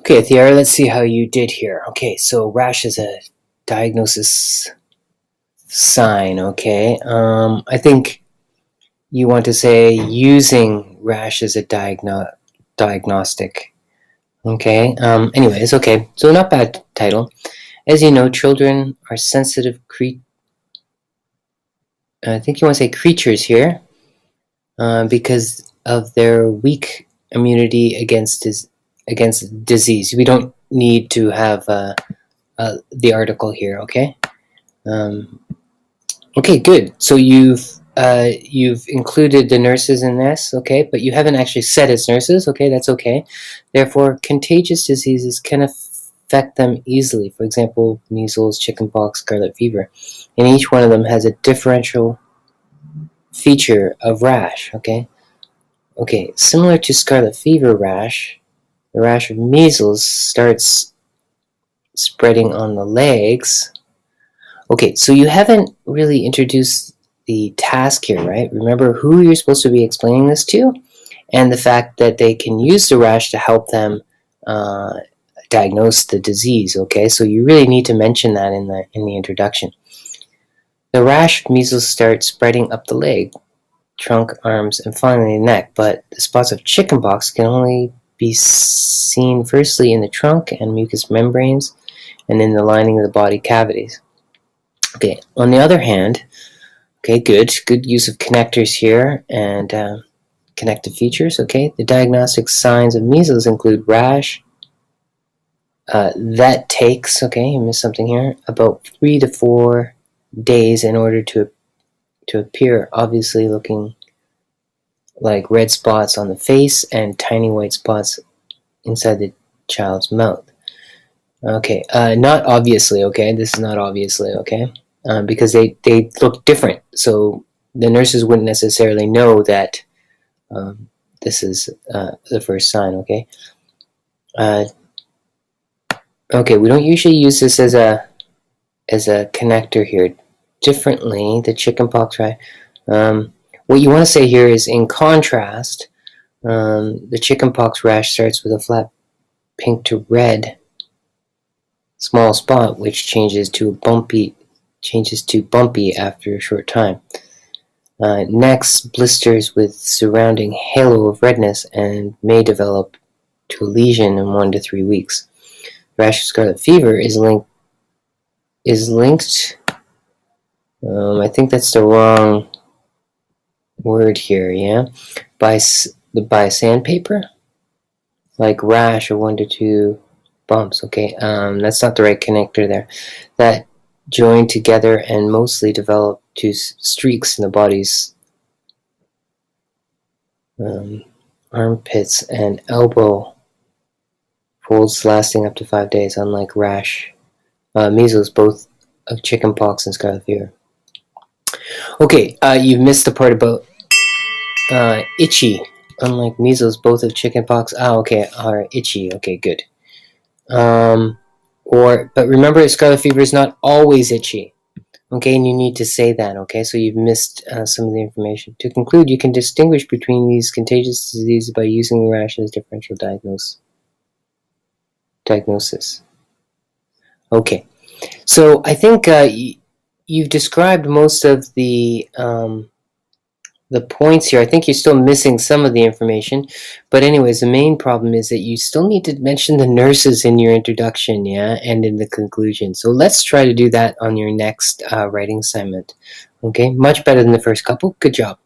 Okay, Thierry, let's see how you did here. Okay, so rash is a diagnosis sign, okay? I think you want to say using rash as a diagnostic. Okay, anyways, okay, so not bad title. As you know, children are sensitive I think you want to say creatures here, because of their weak immunity against disease. We don't need to have the article here, okay? Um, okay, good. So you've included the nurses in this, okay, but you haven't actually said it's nurses, okay, that's okay. Therefore, contagious diseases can affect them easily. For example, measles, chickenpox, scarlet fever. And each one of them has a differential feature of rash, okay? Okay, similar to scarlet fever rash, the rash of measles starts spreading on the legs. Okay, so you haven't really introduced the task here, right? Remember who you're supposed to be explaining this to, and the fact that they can use the rash to help them diagnose the disease. Okay, so you really need to mention that in the introduction. The rash of measles starts spreading up the leg, trunk, arms, and finally the neck, but the spots of chickenpox can only be seen firstly in the trunk and mucous membranes and in the lining of the body cavities. Okay, on the other hand, okay, good use of connectors here and connective features, okay. The diagnostic signs of measles include rash, that takes, okay, you missed something here, about 3 to 4 days in order to appear, obviously looking like red spots on the face and tiny white spots inside the child's mouth. Okay, not obviously, okay, this is not obviously, okay, because they look different, so the nurses wouldn't necessarily know that this is the first sign, okay. Okay, we don't usually use this as a connector here. Differently, the chickenpox, right? What you want to say here is, in contrast, the chickenpox rash starts with a flat pink to red small spot, which changes to bumpy after a short time. Next, blisters with surrounding halo of redness and may develop to a lesion in 1 to 3 weeks. Rash of scarlet fever is linked. I think that's the wrong word here. Yeah, by sandpaper, like rash of 1 to 2 bumps. Okay, that's not the right connector there. That join together and mostly develop to streaks in the body's armpits and elbow folds, lasting up to 5 days. Unlike rash, measles, both of chickenpox and scarlet fever. Okay, you missed the part about itchy. Unlike measles, both of chickenpox, okay, are itchy. Okay, good. But remember, scarlet fever is not always itchy. Okay, and you need to say that, okay? So you've missed some of the information. To conclude, you can distinguish between these contagious diseases by using the rash as differential diagnosis. Okay, so I think you've described most of the points here. I think you're still missing some of the information, but anyways, the main problem is that you still need to mention the nurses in your introduction, yeah, and in the conclusion. So let's try to do that on your next writing assignment. Okay, much better than the first couple. Good job.